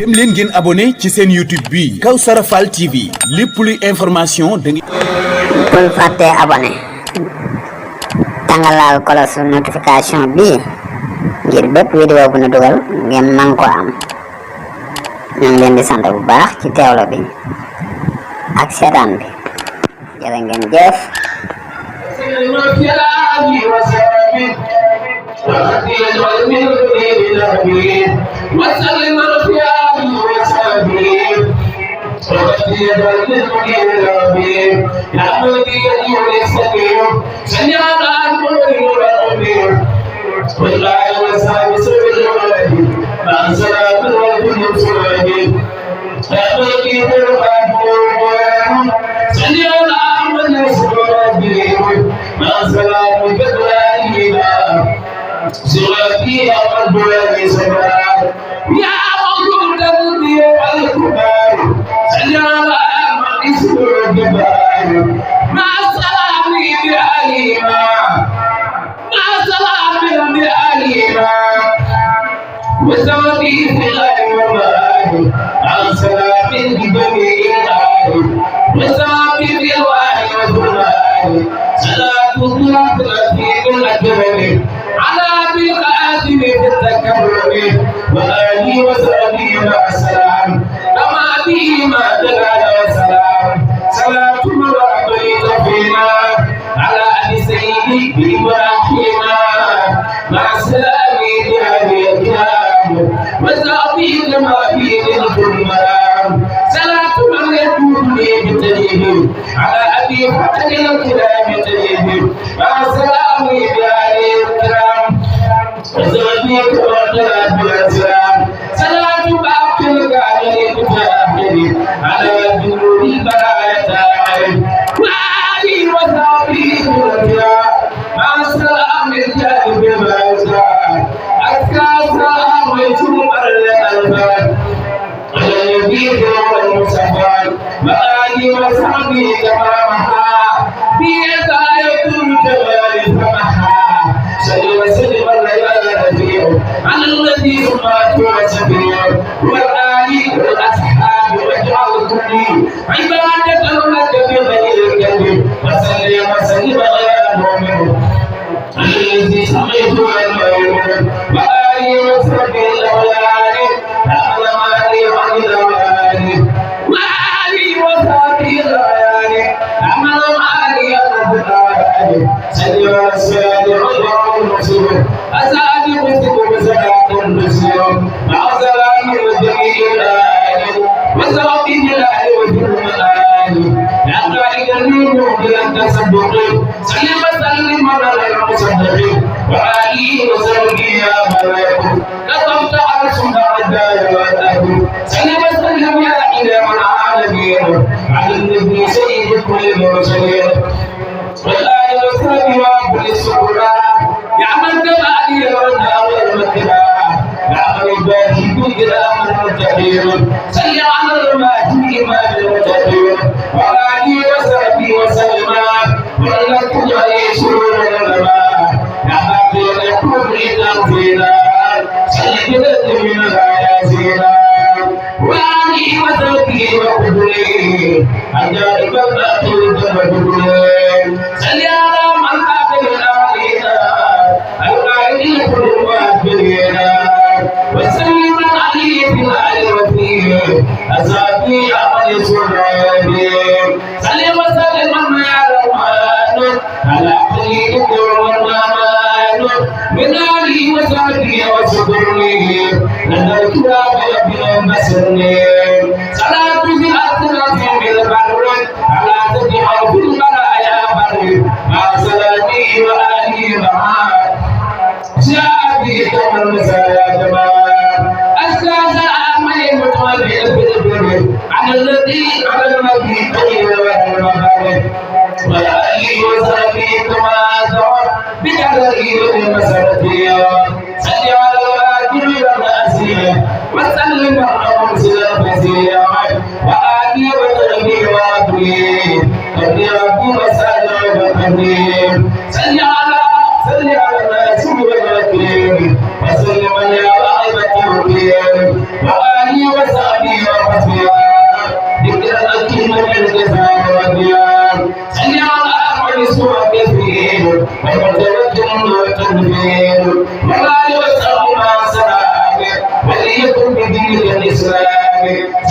dem leen ngeen abonné ci seen YouTube bi Kawsara Fall TV lépp luy information da ngeen bul fàtte abonné tàngalaal kolos notification bi ngir bépp vidéo bu ñu dugal ngeen man ko am ñu ngi leen di sant bu baax ci teewlo bi ak seetaan bi jërë ngeen jëf وسلم يا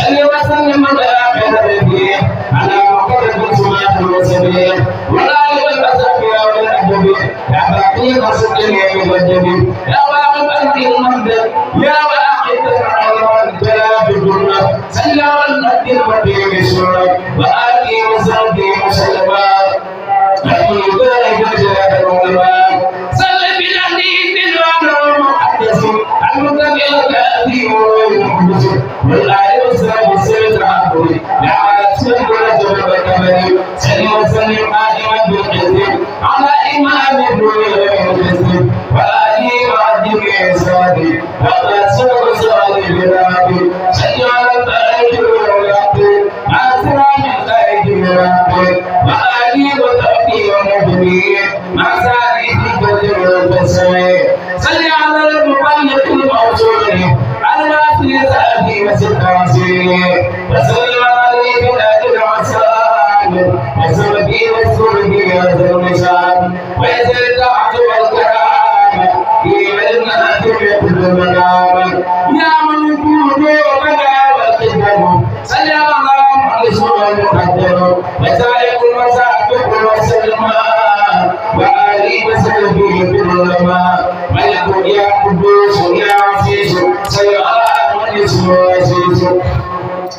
صل وسلم على خير نبي على مقرب سماء المرسلين ولا يبقى والأدب يا باقي الرسول والجبين يا واقف أنت المنزل يا واقف الجلال الجنة صلى على النبي بسرعة وآله وصحبه وسلم صل بالحديث المحدث المتبع الكافي والمحدث والآية والسلام والسلام العبد لا تسلم ولا تبقى كمالي صل وسلم قائما بالحزب على إمام الدنيا والحزب وآله وعدم إحساني وقد سوى صالح بلادي صل على الآية والعبد عاصرا من خير العبد وآله وتوفيق المجميع مع سعيد البدر والبسمين صل على المبلغ الموصول الوافي سعدي وستاسي وسلم عليه بالأجر والسلام وسببي وسربي وزر النشان ويزل الطاعة والكرامة في علمنا كل مقام يا من يكون بدا والخدم صل على محمد المقدم وسائق المسابق وسلم وآله وسلم بالعلماء ملك يا قدوس يا عزيز صل على محمد وعزيز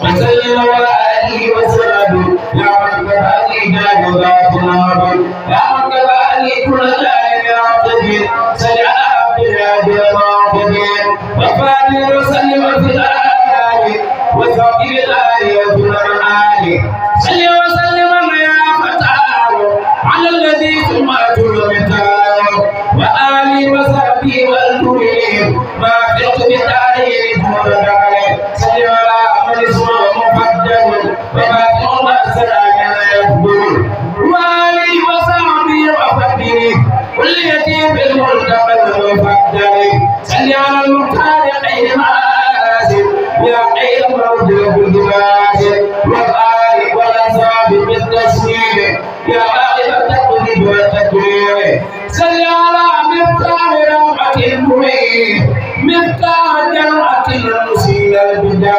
وسلم على آله وسلم يا من كفاني دار ذات النار يا من كفاني كل داء يعتدي صل على عبد الله المعتدين وفاني وسلم في الآل وثقيل الآل وفي الآل صل وسلم يا فتاه على الذي ثم تلمتاه وآله وصحبه والمؤمنين ما فقت بتاريخ مولاه صل على من اسمه مقدم وفاتح السلام يقبل وآله وصحبه وفقه كل يتيم بالملتقى المفدل صل على المختار خير مآسف يا خير موجود بالدماغ والآل والأصحاب بالتسليم يا غالب التقليد والتكريم صل على مفتاح رحمة المؤمنين مفتاح جنة المسيء البدع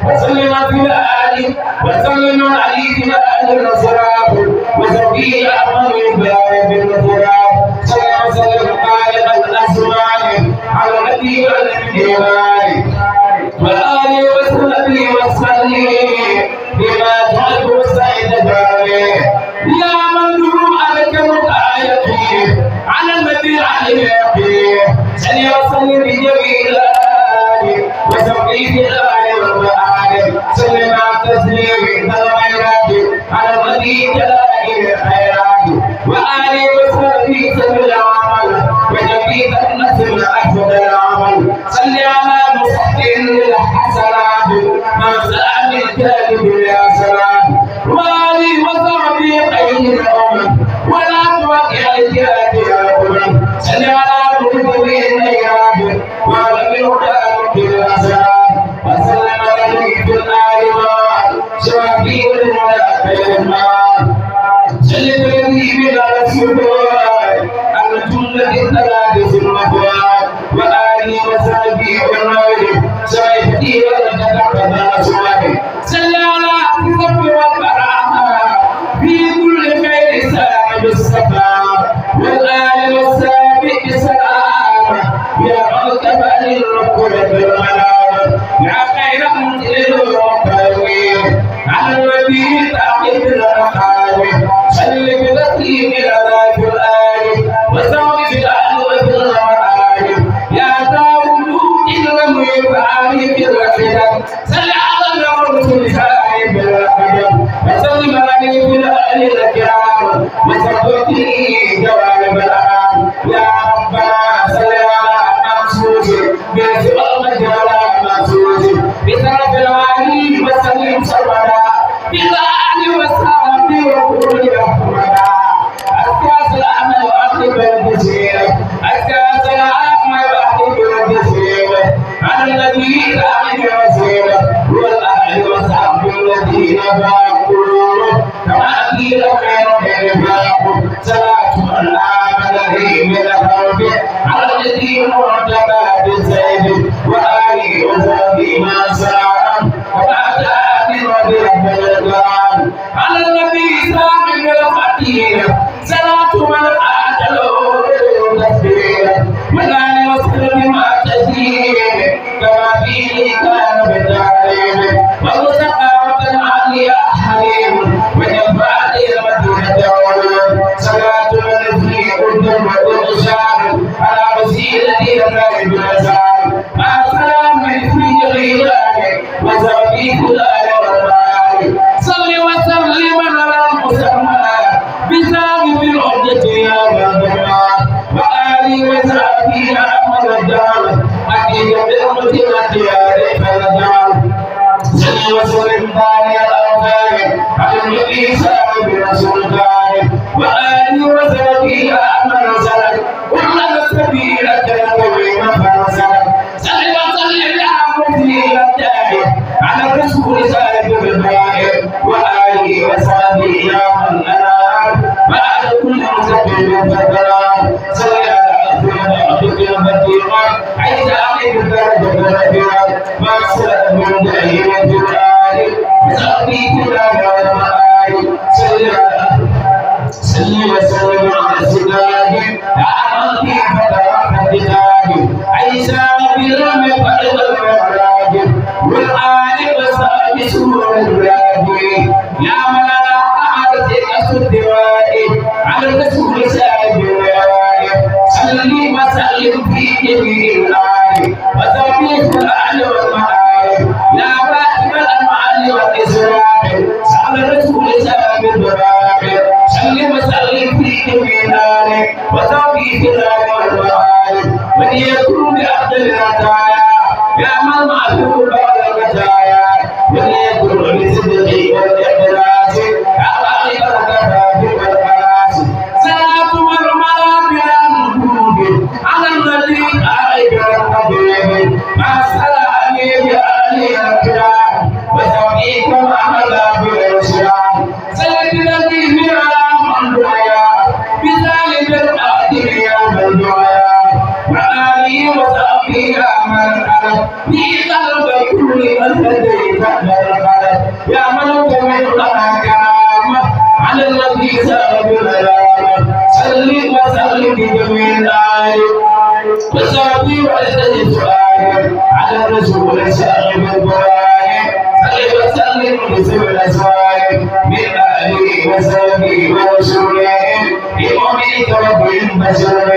وسلم في الآل وسلم عليه في الآل النصراف وسبيل أمر إبراهيم بالنصراف صلى وسلم خالق الأسماء على النبي والإيمان وآله وصحبه وسلم بما تحب سيد داره يا من نور أركب آياته على النبي العلي صلى وسلم بجميع الآل وسبحه الآل والآل سلم تسليم الخيرات على النبي جلال الخيرات وآله وصحبه سبيل العمل وجميع النسل أشهد العمل صل على مستقيم الحسنات ما سأل الكاذب يا سلام وآله وصحبه خير الأمم ولا توقع الجهاد يا أمم صل على مجدوين النيرات وعلى الهدى في الأسلام وسلم عليه في الآل شافي الملائكة المال صل الذي بلا رسول الله الجملة الثلاث المفوات وآله وصحبه والنبي سيهدي ولتتقبل أسمائه صل على الحب والكرامة في كل خير سلام الصفا والآل والسابق سلام يا مرتبة للركب بالمنام يا خير منزل وقوي على النبي تعقب الأخاوي صل بتسليم الأذى في الآل وسعد في الآل وفي الآل يا داود إن يفعل في الرحلة صل على الرسول صاحب الرحلة وسلم عليه في الآل الكرام وسبقه جواب الأنام يا ربنا صل على مخصوص بسؤال مجال مخصوص بطرف العالي وسلم سرمدا بالآل وصحبه وكل رحمدا أزكى سلام وأخذ الجزيرة أزكى سلام وأخذ الجزيرة على الذي تعمل وسيلة والأهل وصحبه الذين باقوا كما قيل من الباقوا صلاة الله تسبيحا صلاة من أعجله تسبيحا ولا وسلم مع تسليم كما فيه كان بالتعليم ومسقاوة علي حليم وجفاء المدينة صلاة من في قدم والإشام على وسيلة الغيب الأسام مع سلام في غيرانه وزوجي كل والمال صل وسلم على المسمى بسابق العدة يا ربنا وآله وصحبه أحمد الدار أكيد بالمتنة يا ريت الدار صل وسلم على الأوتار على النبي صاحب رسول الله وآله وصحبه أحمد السلام وعلى السبيل التنوين فرسل صل وسلم على مفيد الدار على الرسول صاحب البيان وآله وصحبه يا من أنام بعد كل مسبب فترى صل على عبد البديع عيسى عليك الدرجة الرفيعة ما سلك من دائما في الآل وصحبه كلام والمآل صل وسلم على السداد أعمل في فترة الجداد عيسى برم فرد المعراج والآل وصحبه سور الراج يا من لا أعرف أسد دوائي على الرسول سائب الروائي صلي وسلم في جميع الآل وتوفيق الأعلى والمعالي يا واحد الأمعال والإسراء على الرسول سائب الروائي صلي وسلم في جميع الآل وتوفيق الأعلى والمعالي من يكون بأفضل الرتايا يا من معذور بعد الرتايا من يكون بصدقه والإخلاص على بركة والقاس صلاة مرمى بلا نبوغ على النبي أعيب القديم مع السلام بآله الكرام وتوفيقكم عمل بالإسلام سيد الذي على من دعيا بذلك القادر يا من دعيا وآله وصحبه من أنا في قلب كل من هديت من الخلق يا من كمل لنا كرامة على الذي سأل بالملامة صل وسلم بجميع الآل وصحبه وسلم سؤال على الرسول صاحب القرآن صل وسلم بسم الأسوار من آله وصحبه ورسوله بمؤمنك رب البشر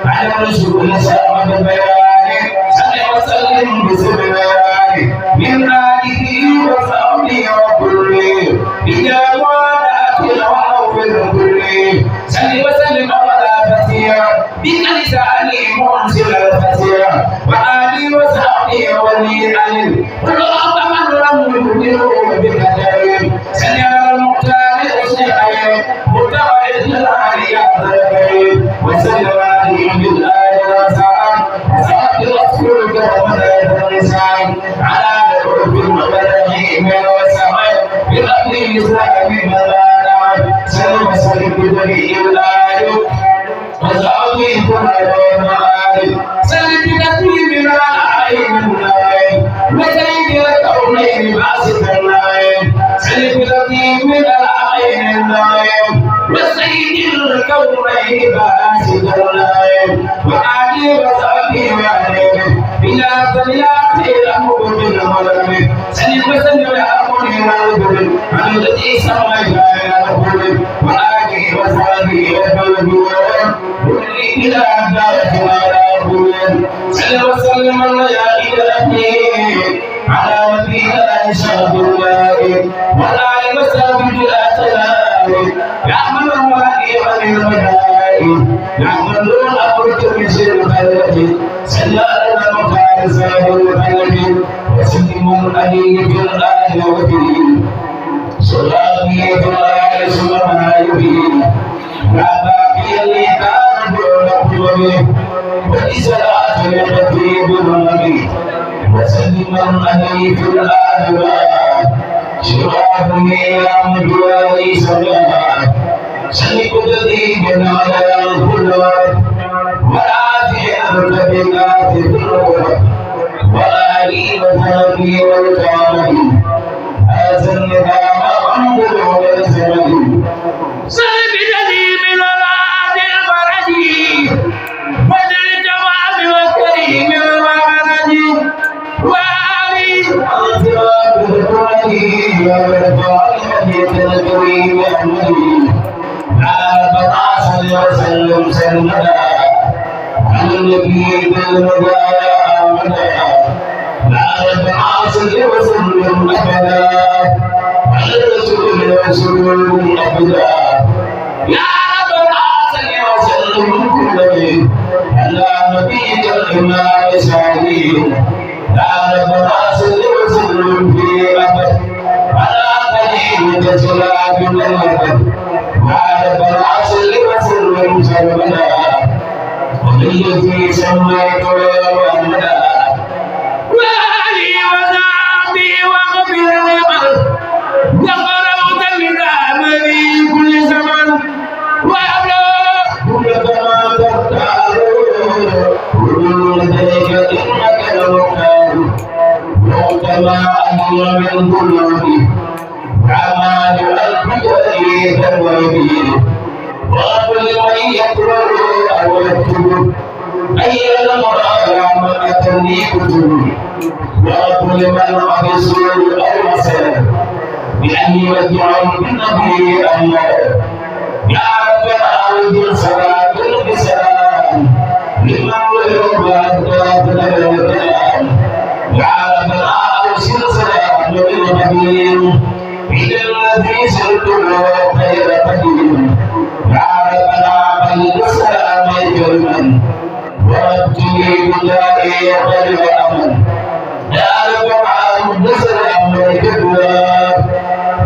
على الرسول صاحب البيان صل وسلم بسم البيان من آله وصحبه وكله بجوارات العوف الكل صل وسلم على فتيا بلسانه منزل الفتيا وآله وصحبه ولي العلم والله من لم يؤمنه بكتاب صل على المختار الشيخين متولد العالية الغيب وسلم عليه بالآية والسلام صلى رسولك وملائكة الإنسان على الحب والرحيم والسماء بقبل الإسلام ملانا سلم وسلم بجميع الآية وصحبه كل المعارف سلم بتسليم العين النايم وسيد الكونين باسط النايم سلم بتسليم العين النايم وسيد الكونين باسط النايم وآله وصحبه وعليه بلا تليات الأمر بالمرم سلم وسلم الأمر والبر عن الذي سمى إلى الأمر وآله وصحبه وعليه كل إلى دارة ولا أقول صل وسلم يا إلهي على نبينا إشهد الله والآل وصحبه لا تلاهي يا من الوالي عن الملائكة يا من دون أمرك من سر خلقه صل على المختار سيد الخلق وسلم عليه في الآل وفيه صلاة في الآل ثم لا باقي لي كان دون قومه وإسراء التي بالنبي وسلم عليه في الآل شرابه يا مجواري سلام سلك تدريب على الخلق والعافية الكبيرات في الروح وآلي وصحبه والكامل هذا النظام أنظر والزمن سيدني من العاد الفرج بدر التمام والكريم المعرج وعلي أطراب الكريم والفعل الكريم أحمدي لا بقى وسلم سلمنا على النبي بالمدى لا بقى وسلم أبدا على الرسول أبدا يا رب العالمين وسلم كله على نبيك الإمام سعيد يا رب العالمين وسلم في أبد على قديمة سلام الأبد يا رب العالمين وسلم سلمنا والذي سميت وأمنا وعلي وزعبي وغفر لمن يقرأ بالأمر كل زمن وأبلغ كل كما تختار كل لديك إنك المختار وكما أمر من قلوبي أعمال الفجر تنوبي وكل من يقرأ أو يكتب أي المرأة من أتني كتب وكل من أبصر أو مسر بأني مدعو بالنبي أمر يا ربنا أرجو صلاة بسلام لمن ولو بعد الكلام يا ربنا أرسل سلام للنبي إلى الذي سلته خير قديم يا ربنا بلغ سلام جرما وابتلي بالله خير أمل يا ربنا بلغ سلام جرما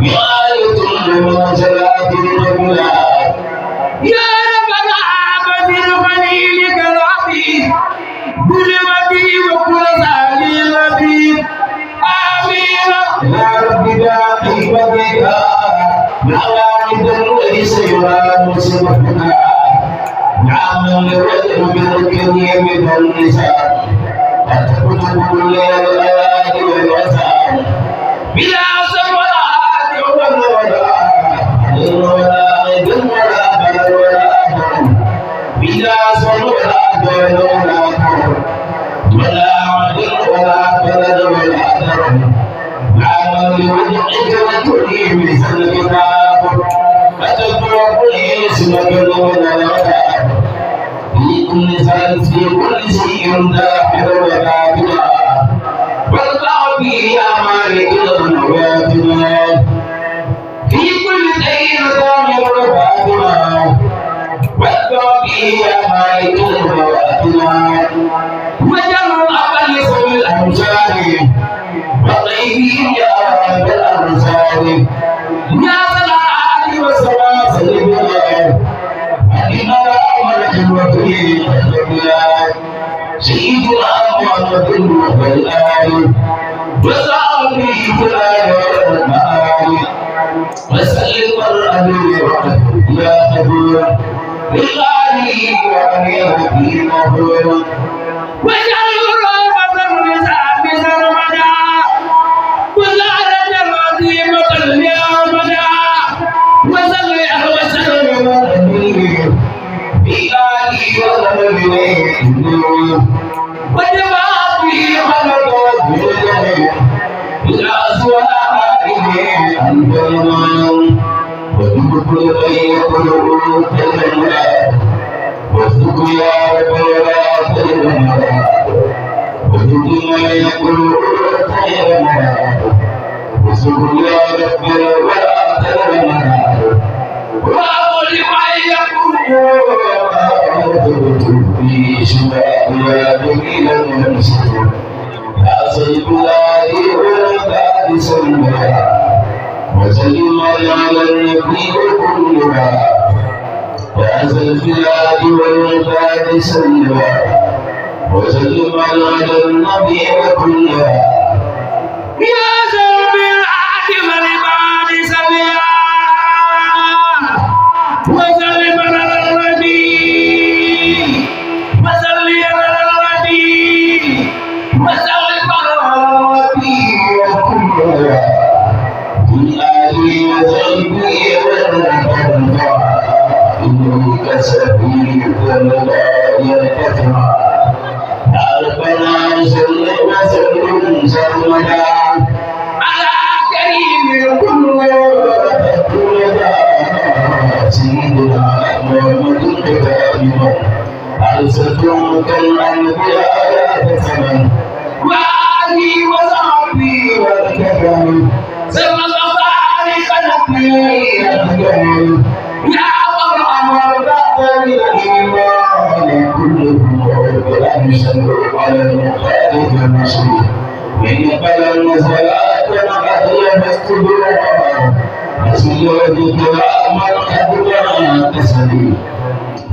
غاية من صلاة الجبلات يا ربنا بدر خليلك العظيم بلمتي وكل ثاني لطيف آمين يا رب باقي بدك نوائد ليس يرى مسلمنا نعم الرجل بالكريم بالنساء أتكتب كل الآيات والوسائل بلا في كل شيء داخل وباطنا والله به يا مالك الأمواتنا في كل شيء داخل وباطنا والله به يا مالك الأمواتنا وجل الأقل سوي الأمثال وطيبهم يا رب الأمثال يا صلاة وسلام سيدنا محمد والآل وصحبه فلان والمآل وسلم الأمير يا أبوه بالغالي وأميره مهور واجعل رحمة النساء سرمدا وزارة العظيمة اليوم وصل وسلم الأمير بغالي وأميره وجمع به خلق الدنيا إلى أسواره البرمان وذكر بين قلوب المنى وذكر يا رب الورى المنى وذكر بين قلوب المنى وذكر يا رب الورى المنى وأقول ما يقول في شباب يا جميل المسلم يا سيد الله والعباد سلما وسلم على النبي كلها يا ذا الجلال والعباد سلما وسلم على النبي كلها يا ذا الجلال والعباد سلما وسلم على النبي وسلم الأنبياء فسمن وعلي وصحبي والكفن سمى الطارق نبي الكفن يا مرحبا بعد الإيمان كلهم بالأمثل على المخالف المشريك من قبل النزلات وقضي باستدراء مسجد كرام الأدنى تسلي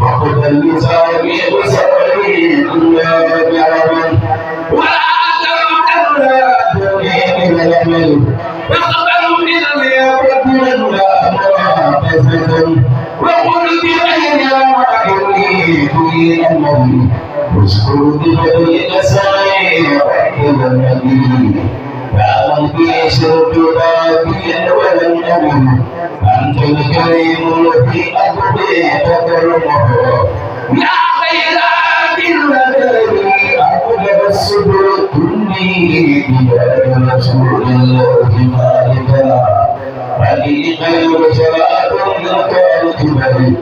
وقد اللسان بسرعي إلا جرما ولا تمتنا دنيا الأمل فقبل من اليقين لا منافسة وقل بغير وإني في أمري واشكر ببديل سعي وحكم النبي فأمن في شرك باقيا ولم أمن أنت الكريم الذي أقضي تكرمه يا خيرات الذي أقلب الصدر كلي بجاه رسول الله مالكنا علي خير شراب منك الكبر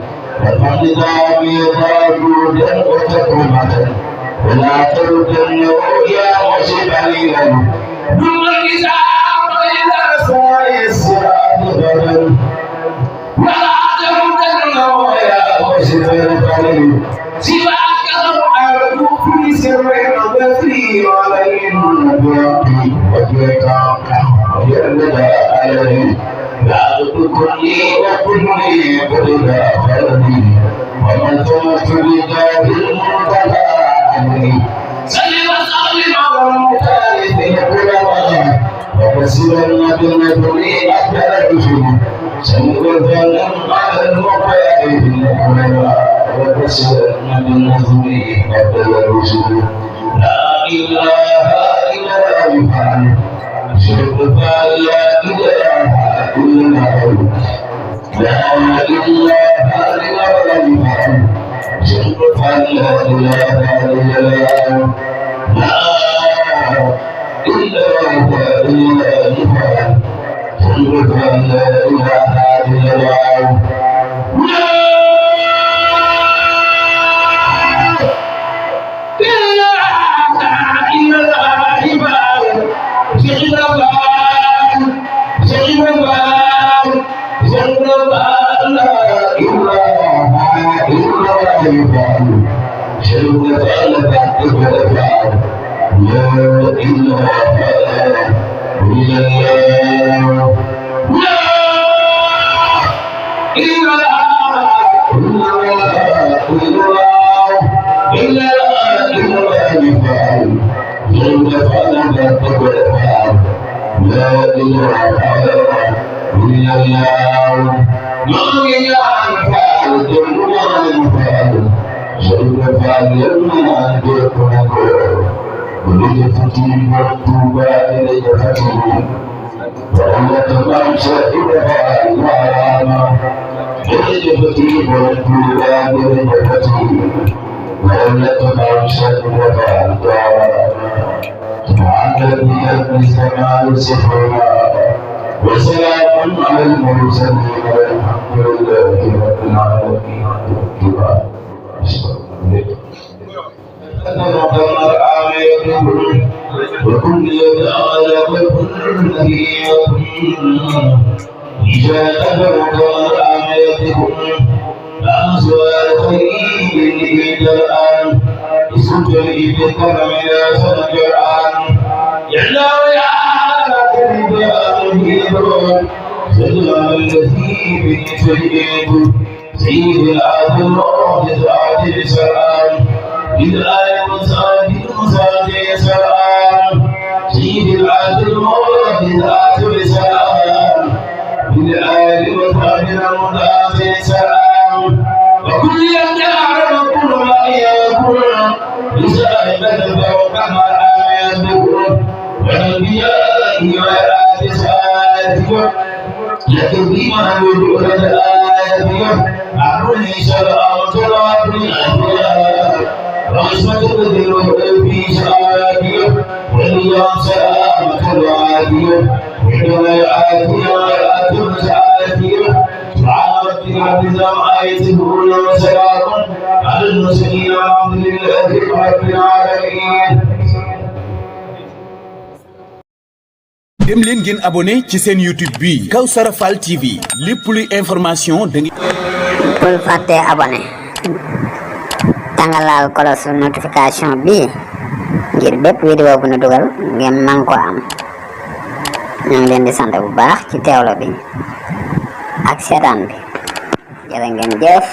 وقد دام يضاجودا وتكرمة ولا تردنه يا مشب عليلا ثم الكتاب إلى سعي الصراط غدا ولا تردنه يا مشب عليلا سواك الأرض في سر وفي عليه الباقي وجهك وجلد عليه بعد كلي وكلي برضا فردي ومن تمت بجاه المنتهى عني صل وسلم على المختلف العلماء وكسرا بالنبي اكبر الرسل صل وسلم على المختلف العلماء وكسرا بالنبي اكبر الرسل لا اله الا الله شرك لا إله إلا هو لا إله إلا الله شرك لا إله إلا الله لا إله إلا الله شرك لا إله إلا الله وسلام على المرسلين والحمد لله رب العالمين. وكن يدعى وكن نبيكم إذا أدرك آياتكم أنزل خير الآن اسجل بكرم يا سنج الآن يعلى يا كريم سلام الذي به سيد سيد العادل المعجز عادل سلام للآية وسادة سلام سيد العادل المعجز عادل سلام للآية وسادة المعجز سلام وكل يدعى وكل ما يكون لسائبة وكما آياتكم والأنبياء والآيات سائلة لكن بما يدعون الآيات أعلن شرعا تراب الأنبياء رحمة الذين في شعائر واليوم سلامة العادية وإنما العادية والآيات سائلة سبحان ربك رب العزة عما يصفون وسلام على المرسلين والحمد لله رب العالمين. dem leen ngeen abonné ci seen YouTube bi Kawsara Fall TV lépp luy information da ngeen bul fàtte abonné tàngalaal cloche notification bi ngir bépp vidéo bu nu dugal ngeen man ko am. ñu ngi leen di sant bu baax ci teewlo bi ak seetaan bi jërë ngeen jëf.